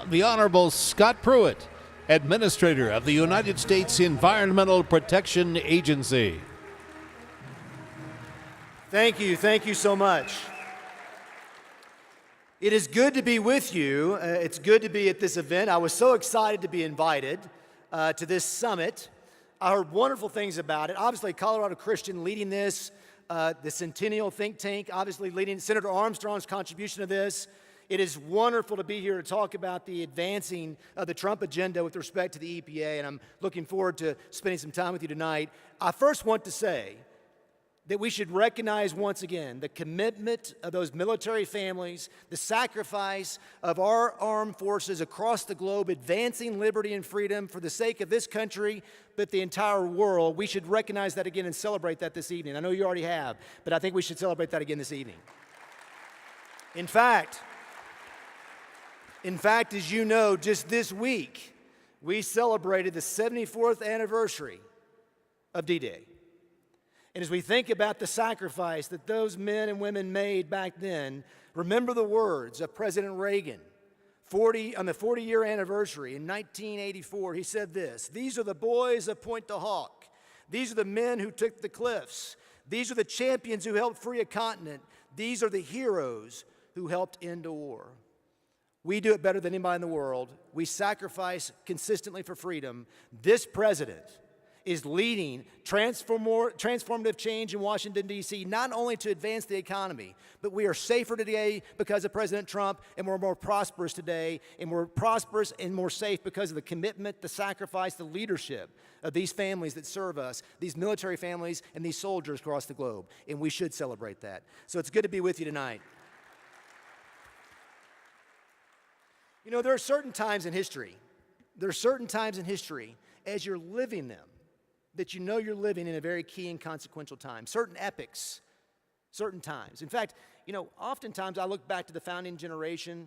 the Honorable Scott Pruitt, Administrator of the United States Environmental Protection Agency. Thank you so much. It is good to be with you. It's good to be at this event. I was so excited to be invited to this summit. I heard wonderful things about it. Obviously, Colorado Christian leading this, the Centennial think tank, obviously leading Senator Armstrong's contribution to this. It is wonderful to be here to talk about the advancing of the Trump agenda with respect to the EPA, and I'm looking forward to spending some time with you tonight. I first want to say that we should recognize once again the commitment of those military families, the sacrifice of our armed forces across the globe, advancing liberty and freedom for the sake of this country, but the entire world. We should recognize that again and celebrate that this evening. I know you already have, but I think we should celebrate that again this evening. In fact, as you know, just this week, we celebrated the 74th anniversary of D-Day. And as we think about the sacrifice that those men and women made back then, remember the words of President Reagan on the 40-year anniversary in 1984. He said this: "These are the boys of Point du Hoc. These are the men who took the cliffs. These are the champions who helped free a continent. These are the heroes who helped end a war." We do it better than anybody in the world. We sacrifice consistently for freedom. This president is leading transformative change in Washington, D.C., not only to advance the economy, but we are safer today because of President Trump, and we're more prosperous today, and we're prosperous and more safe because of the commitment, the sacrifice, the leadership of these families that serve us, these military families and these soldiers across the globe, and we should celebrate that. So it's good to be with you tonight. You know, there are certain times in history, as you're living them, that you know you're living in a very key and consequential time. Certain epics, certain times. In fact, you know, oftentimes I look back to the founding generation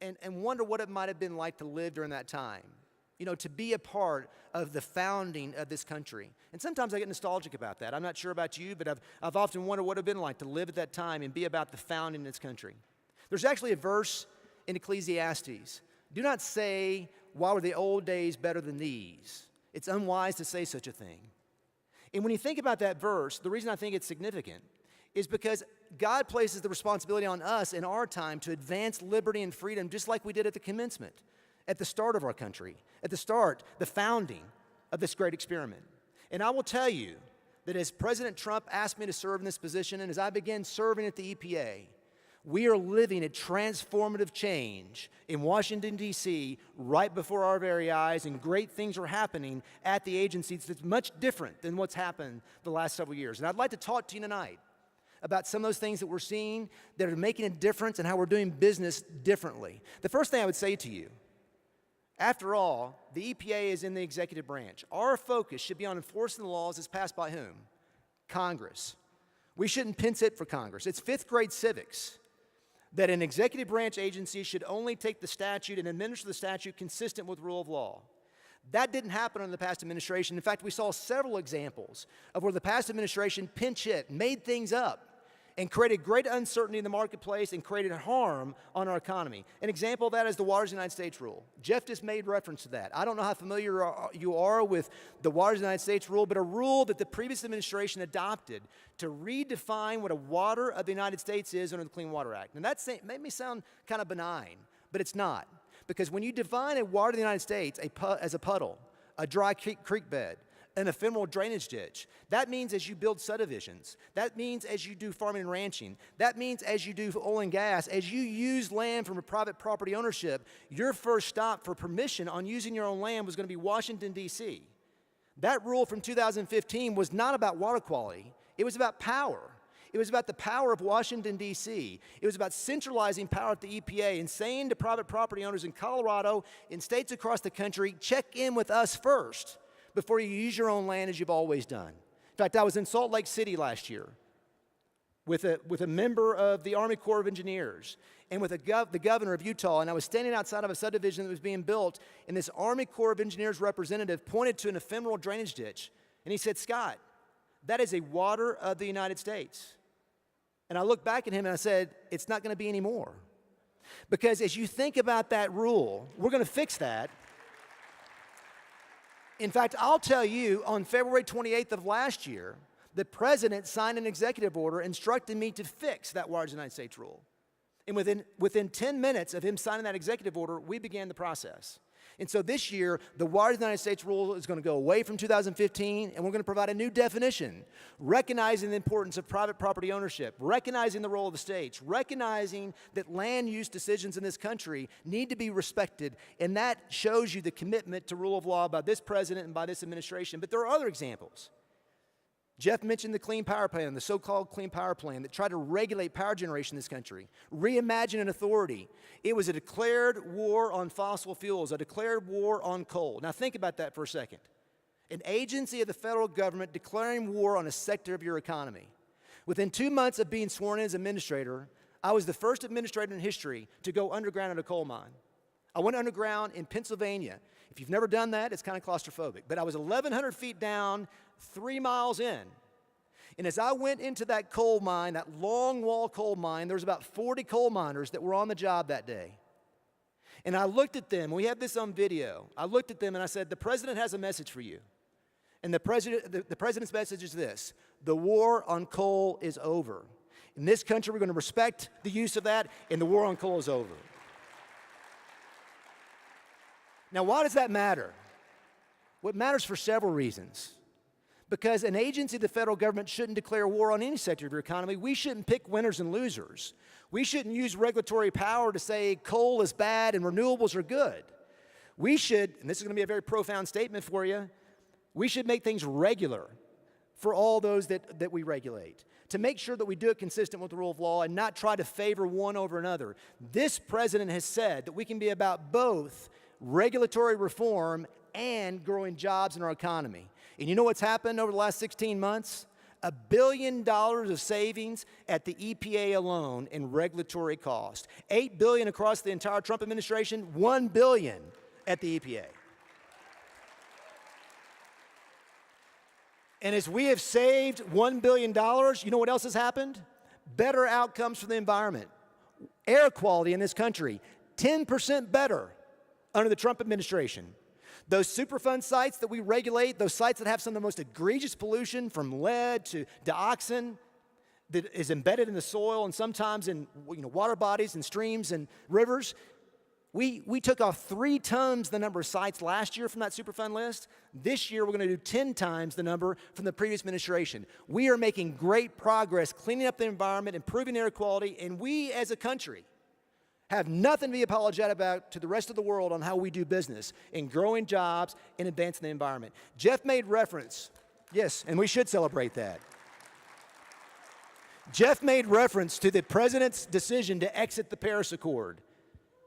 and wonder what it might have been like to live during that time. You know, to be a part of the founding of this country. And sometimes I get nostalgic about that. I'm not sure about you, but I've often wondered what it would have been like to live at that time and be about the founding of this country. There's actually a verse in Ecclesiastes: "Do not say, why were the old days better than these? It's unwise to say such a thing." And when you think about that verse, the reason I think it's significant is because God places the responsibility on us in our time to advance liberty and freedom, just like we did at the commencement, at the start of our country, the founding of this great experiment. And I will tell you that as President Trump asked me to serve in this position, and as I began serving at the EPA, we are living a transformative change in Washington, D.C. right before our very eyes, and great things are happening at the agency that's much different than what's happened the last several years. And I'd like to talk to you tonight about some of those things that we're seeing that are making a difference and how we're doing business differently. The first thing I would say to you, after all, the EPA is in the executive branch. Our focus should be on enforcing the laws as passed by whom? Congress. We shouldn't pinch it for Congress. It's fifth grade civics that an executive branch agency should only take the statute and administer the statute consistent with rule of law. That didn't happen under the past administration. In fact, we saw several examples of where the past administration pinch hit, made things up, and created great uncertainty in the marketplace and created harm on our economy. An example of that is the Waters of the United States rule. Jeff just made reference to that. I don't know how familiar you are with the Waters of the United States rule, but a rule that the previous administration adopted to redefine what a water of the United States is under the Clean Water Act. And that made me sound kind of benign, but it's not. Because when you define a water of the United States as a puddle, a dry creek bed, an ephemeral drainage ditch, that means as you build subdivisions, that means as you do farming and ranching, that means as you do oil and gas, as you use land from a private property ownership, your first stop for permission on using your own land was going to be Washington, D.C. That rule from 2015 was not about water quality. It was about power. It was about the power of Washington, D.C. It was about centralizing power at the EPA and saying to private property owners in Colorado, in states across the country, check in with us first before you use your own land as you've always done. In fact, I was in Salt Lake City last year with a member of the Army Corps of Engineers and with the governor of Utah, and I was standing outside of a subdivision that was being built, and this Army Corps of Engineers representative pointed to an ephemeral drainage ditch, and he said, "Scott, that is a water of the United States." And I looked back at him and I said, "It's not going to be anymore." Because as you think about that rule, we're going to fix that. In fact, I'll tell you, on February 28th of last year, the president signed an executive order instructing me to fix that Wires of the United States rule. And within 10 minutes of him signing that executive order, we began the process. And so this year, the Wires of the United States rule is going to go away from 2015, and we're going to provide a new definition, recognizing the importance of private property ownership, recognizing the role of the states, recognizing that land use decisions in this country need to be respected, and that shows you the commitment to rule of law by this president and by this administration. But there are other examples. Jeff mentioned the Clean Power Plan, the so-called Clean Power Plan that tried to regulate power generation in this country, reimagine an authority. It was a declared war on fossil fuels, a declared war on coal. Now think about that for a second. An agency of the federal government declaring war on a sector of your economy. Within 2 months of being sworn in as administrator, I was the first administrator in history to go underground at a coal mine. I went underground in Pennsylvania. If you've never done that, it's kind of claustrophobic. But I was 1,100 feet down, 3 miles in. And as I went into that coal mine, that long wall coal mine, there was about 40 coal miners that were on the job that day. And I looked at them. We have this on video. I looked at them and I said, the president has a message for you. And the president's message is this: the war on coal is over. In this country, we're going to respect the use of that, and the war on coal is over. Now, why does that matter? Well, it matters for several reasons. Because an agency of the federal government shouldn't declare war on any sector of your economy. We shouldn't pick winners and losers. We shouldn't use regulatory power to say coal is bad and renewables are good. We should, and this is going to be a very profound statement for you, we should make things regular for all those that we regulate, to make sure that we do it consistent with the rule of law and not try to favor one over another. This president has said that we can be about both regulatory reform and growing jobs in our economy. And you know what's happened over the last 16 months? $1 billion of savings at the EPA alone in regulatory cost. $8 billion across the entire Trump administration, $1 billion at the EPA. And as we have saved $1 billion, you know what else has happened? Better outcomes for the environment. Air quality in this country, 10% better under the Trump administration. Those Superfund sites that we regulate, those sites that have some of the most egregious pollution from lead to dioxin that is embedded in the soil and sometimes in water bodies and streams and rivers, we took off 3 times the number of sites last year from that Superfund list. This year, we're going to do 10 times the number from the previous administration. We are making great progress cleaning up the environment, improving air quality, and we as a country have nothing to be apologetic about to the rest of the world on how we do business in growing jobs and advancing the environment. Jeff made reference, yes, and we should celebrate that. Jeff made reference to the president's decision to exit the Paris Accord.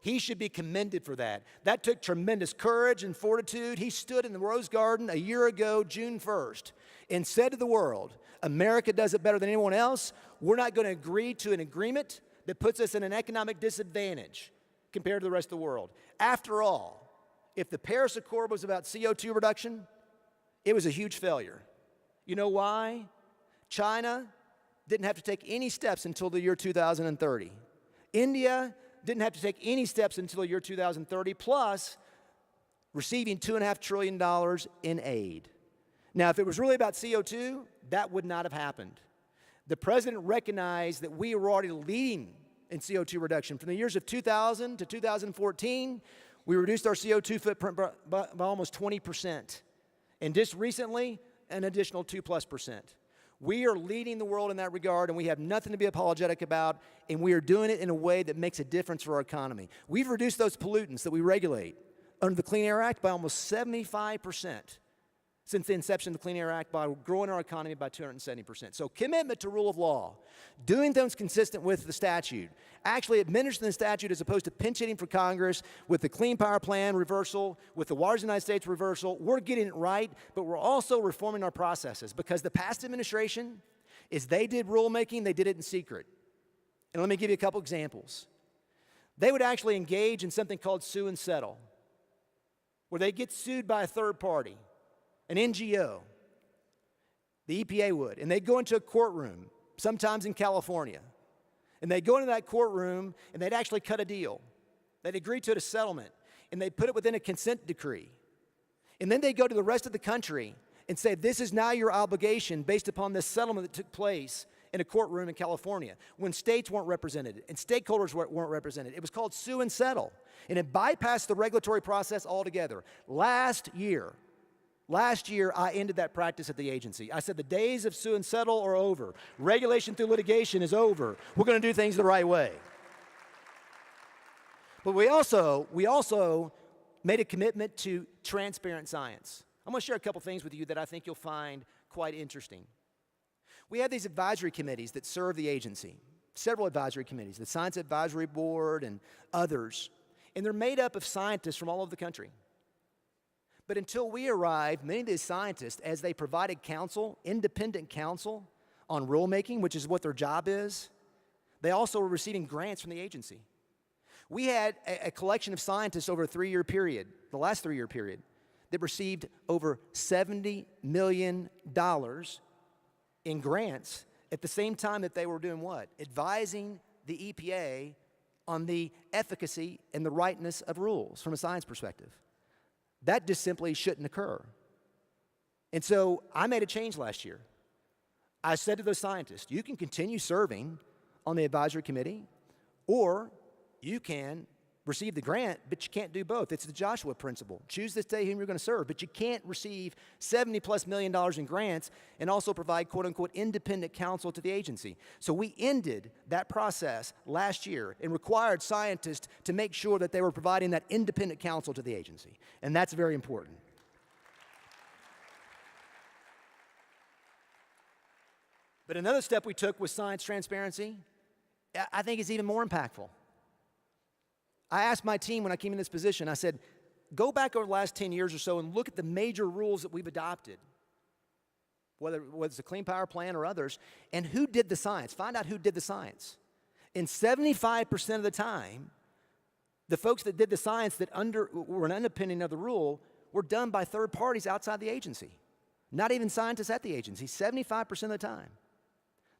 He should be commended for that. That took tremendous courage and fortitude. He stood in the Rose Garden a year ago, June 1st, and said to the world, America does it better than anyone else. We're not going to agree to an agreement that puts us in an economic disadvantage compared to the rest of the world. After all, if the Paris Accord was about CO2 reduction, it was a huge failure. You know why? China didn't have to take any steps until the year 2030. India didn't have to take any steps until the year 2030, plus receiving $2.5 trillion in aid. Now, if it was really about CO2, that would not have happened. The president recognized that we were already leading in CO2 reduction. From the years of 2000 to 2014, we reduced our CO2 footprint by almost 20%. And just recently, an additional 2+%. We are leading the world in that regard, and we have nothing to be apologetic about, and we are doing it in a way that makes a difference for our economy. We've reduced those pollutants that we regulate under the Clean Air Act by almost 75%. Since the inception of the Clean Air Act, by growing our economy by 270%. So commitment to rule of law, doing things consistent with the statute, actually administering the statute as opposed to pinch hitting for Congress with the Clean Power Plan reversal, with the Wires of the United States reversal. We're getting it right, but we're also reforming our processes because the past administration, as they did rulemaking, they did it in secret. And let me give you a couple examples. They would actually engage in something called sue and settle, where they get sued by a third party. An NGO, the EPA would, and they'd go into a courtroom, sometimes in California, And they'd go into that courtroom and they'd actually cut a deal. They'd agree to a settlement and they'd put it within a consent decree. And then they'd go to the rest of the country and say, this is now your obligation based upon this settlement that took place in a courtroom in California when states weren't represented and stakeholders weren't represented. It was called sue and settle. And it bypassed the regulatory process altogether. Last year, I ended that practice at the agency. I said the days of sue and settle are over. Regulation through litigation is over. We're going to do things the right way. But we also made a commitment to transparent science. I'm going to share a couple things with you that I think you'll find quite interesting. We have these advisory committees that serve the agency, several advisory committees, the Science Advisory Board and others, and they're made up of scientists from all over the country. But until we arrived, many of these scientists, as they provided counsel, independent counsel on rulemaking, which is what their job is, they also were receiving grants from the agency. We had a collection of scientists over a 3-year period, the last 3-year period, that received over $70 million in grants at the same time that they were doing what? Advising the EPA on the efficacy and the rightness of rules from a science perspective. That just simply shouldn't occur. And so I made a change last year. I said to those scientists, you can continue serving on the advisory committee, or you can receive the grant, but you can't do both. It's the Joshua principle. Choose this day whom you're going to serve, but you can't receive $70+ million in grants and also provide quote-unquote independent counsel to the agency. So we ended that process last year and required scientists to make sure that they were providing that independent counsel to the agency, and that's very important. But another step we took with science transparency, I think is even more impactful. I asked my team when I came in this position, I said, go back over the last 10 years or so and look at the major rules that we've adopted, whether it's the Clean Power Plan or others, and who did the science. Find out who did the science. And 75% of the time, the folks that did the science that were an underpinning of the rule were done by third parties outside the agency. Not even scientists at the agency, 75% of the time.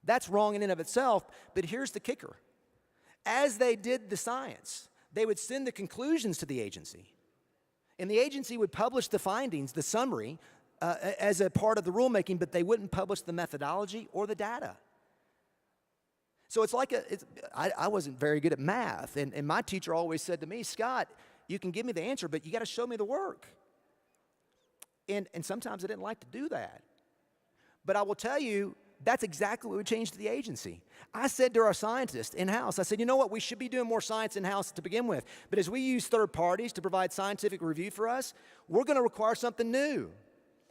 That's wrong in and of itself, but here's the kicker. As they did the science, they would send the conclusions to the agency. And the agency would publish the findings, the summary, as a part of the rulemaking, but they wouldn't publish the methodology or the data. So it's like I wasn't very good at math, and my teacher always said to me, Scott, you can give me the answer, but you got to show me the work. And sometimes I didn't like to do that. But I will tell you, that's exactly what we changed to the agency. I said to our scientists in-house, I said, you know what, we should be doing more science in-house to begin with. But as we use third parties to provide scientific review for us, we're going to require something new.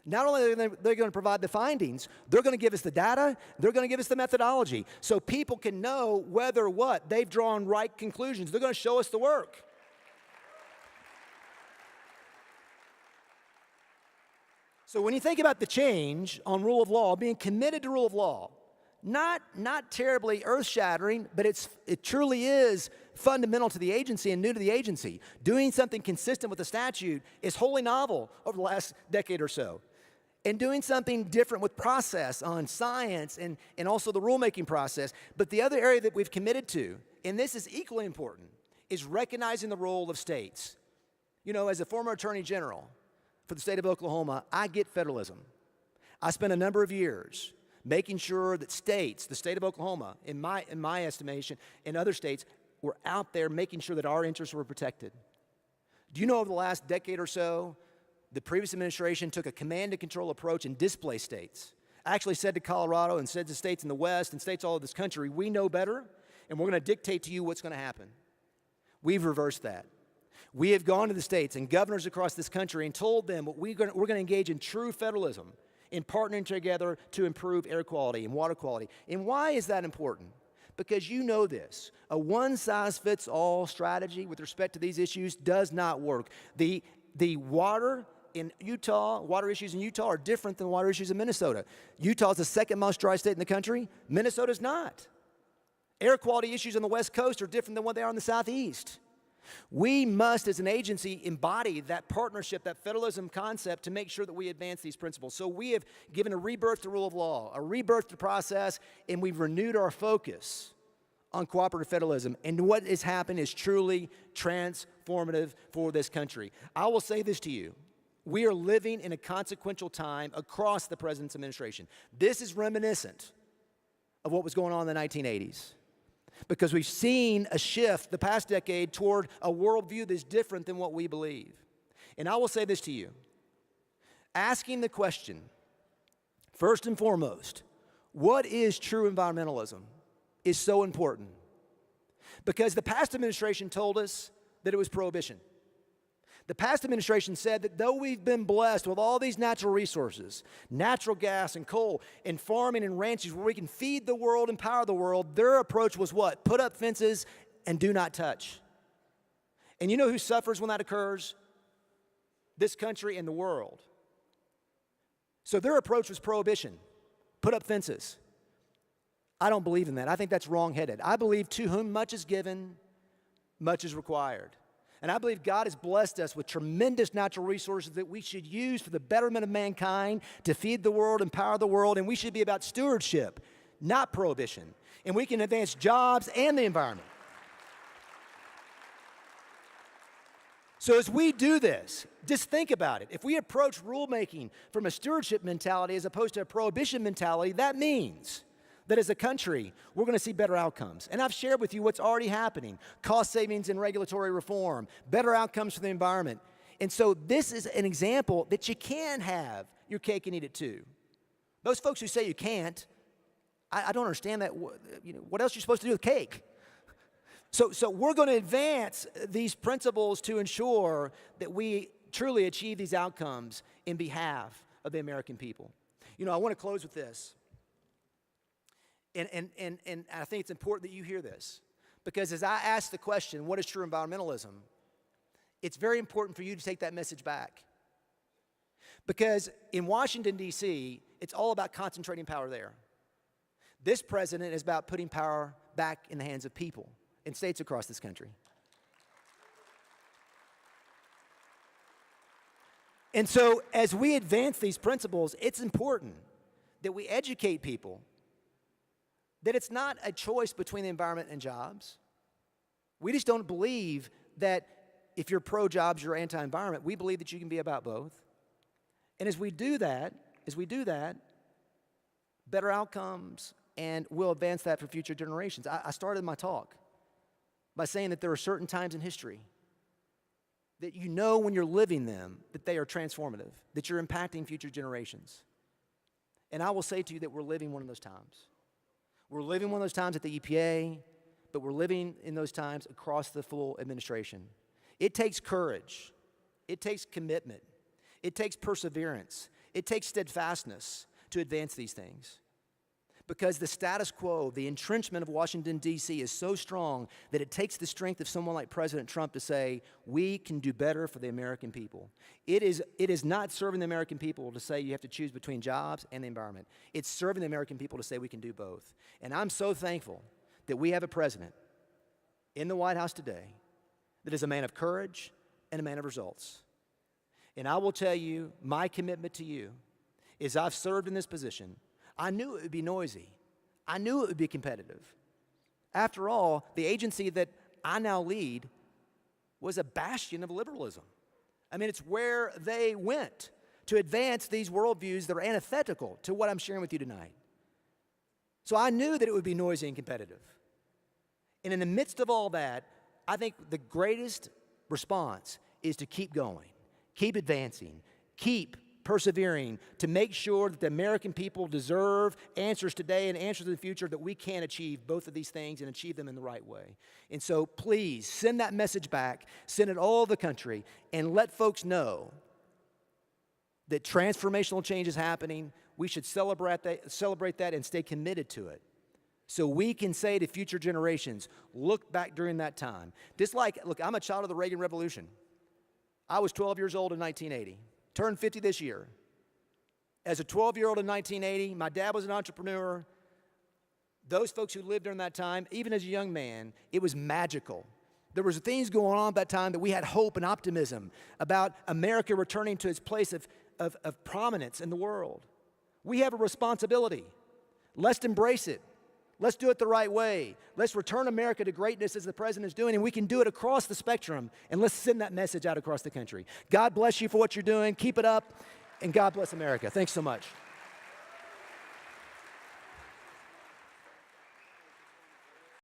Not only are they going to provide the findings, they're going to give us the data, they're going to give us the methodology, so people can know whether what they've drawn right conclusions. They're going to show us the work. So when you think about the change on rule of law, being committed to rule of law, not terribly earth-shattering, but it truly is fundamental to the agency and new to the agency. Doing something consistent with the statute is wholly novel over the last decade or so. And doing something different with process on science and also the rulemaking process. But the other area that we've committed to, and this is equally important, is recognizing the role of states. You know, as a former attorney general for the state of Oklahoma, I get federalism. I spent a number of years making sure that states, the state of Oklahoma, in my estimation, and other states, were out there making sure that our interests were protected. Do you know over the last decade or so, the previous administration took a command and control approach and displaced states. Actually said to Colorado and said to states in the West and states all over this country, we know better, and we're going to dictate to you what's going to happen. We've reversed that. We have gone to the states and governors across this country and told them we're going to engage in true federalism, in partnering together to improve air quality and water quality. And why is that important? Because you know this. A one-size-fits-all strategy with respect to these issues does not work. The water in Utah, water issues in Utah are different than water issues in Minnesota. Utah is the second most dry state in the country. Minnesota's not. Air quality issues on the West Coast are different than what they are in the Southeast. We must, as an agency, embody that partnership, that federalism concept to make sure that we advance these principles. So we have given a rebirth to rule of law, a rebirth to process, and we've renewed our focus on cooperative federalism, and what has happened is truly transformative for this country. I will say this to you. We are living in a consequential time across the president's administration. This is reminiscent of what was going on in the 1980s, because we've seen a shift the past decade toward a worldview that's different than what we believe. And I will say this to you. Asking the question, first and foremost, what is true environmentalism, is so important. Because the past administration told us that it was prohibition. The past administration said that though we've been blessed with all these natural resources, natural gas and coal, and farming and ranches where we can feed the world and power the world, their approach was what? Put up fences and do not touch. And you know who suffers when that occurs? This country and the world. So their approach was prohibition. Put up fences. I don't believe in that. I think that's wrong-headed. I believe to whom much is given, much is required. And I believe God has blessed us with tremendous natural resources that we should use for the betterment of mankind, to feed the world and power the world, and we should be about stewardship, not prohibition. And we can advance jobs and the environment. So as we do this, just think about it. If we approach rulemaking from a stewardship mentality as opposed to a prohibition mentality, that means that as a country, we're going to see better outcomes. And I've shared with you what's already happening. Cost savings and regulatory reform, better outcomes for the environment. And so this is an example that you can have your cake and eat it too. Those folks who say you can't, I don't understand that. You know, what else are you supposed to do with cake? So we're going to advance these principles to ensure that we truly achieve these outcomes in behalf of the American people. You know, I want to close with this. And I think it's important that you hear this, because as I ask the question, what is true environmentalism? It's very important for you to take that message back. Because in Washington, D.C., it's all about concentrating power there. This president is about putting power back in the hands of people in states across this country. And so as we advance these principles, it's important that we educate people that it's not a choice between the environment and jobs. We just don't believe that if you're pro-jobs, you're anti-environment. We believe that you can be about both. And as we do that, better outcomes, and we'll advance that for future generations. I started my talk by saying that there are certain times in history that you know when you're living them that they are transformative, that you're impacting future generations. And I will say to you that we're living one of those times. We're living one of those times at the EPA, but we're living in those times across the full administration. It takes courage. It takes commitment. It takes perseverance. It takes steadfastness to advance these things. Because the status quo, the entrenchment of Washington, D.C. is so strong that it takes the strength of someone like President Trump to say, we can do better for the American people. It is not serving the American people to say you have to choose between jobs and the environment. It's serving the American people to say we can do both. And I'm so thankful that we have a president in the White House today that is a man of courage and a man of results. And I will tell you, my commitment to you is I've served in this position. I knew it would be noisy. I knew it would be competitive. After all, the agency that I now lead was a bastion of liberalism. I mean, it's where they went to advance these worldviews that are antithetical to what I'm sharing with you tonight. So I knew that it would be noisy and competitive. And in the midst of all that, I think the greatest response is to keep going, keep advancing, keep persevering to make sure that the American people deserve answers today and answers in the future, that we can achieve both of these things and achieve them in the right way. And so please send that message back, send it all over the country, and let folks know that transformational change is happening. We should celebrate that and stay committed to it. So we can say to future generations, look back during that time. Look, I'm a child of the Reagan Revolution. I was 12 years old in 1980. Turned 50 this year. As a 12-year-old in 1980, my dad was an entrepreneur. Those folks who lived during that time, even as a young man, it was magical. There was things going on at that time that we had hope and optimism about America returning to its place of prominence in the world. We have a responsibility. Let's embrace it. Let's do it the right way. Let's return America to greatness as the president is doing, and we can do it across the spectrum, and let's send that message out across the country. God bless you for what you're doing. Keep it up, and God bless America. Thanks so much.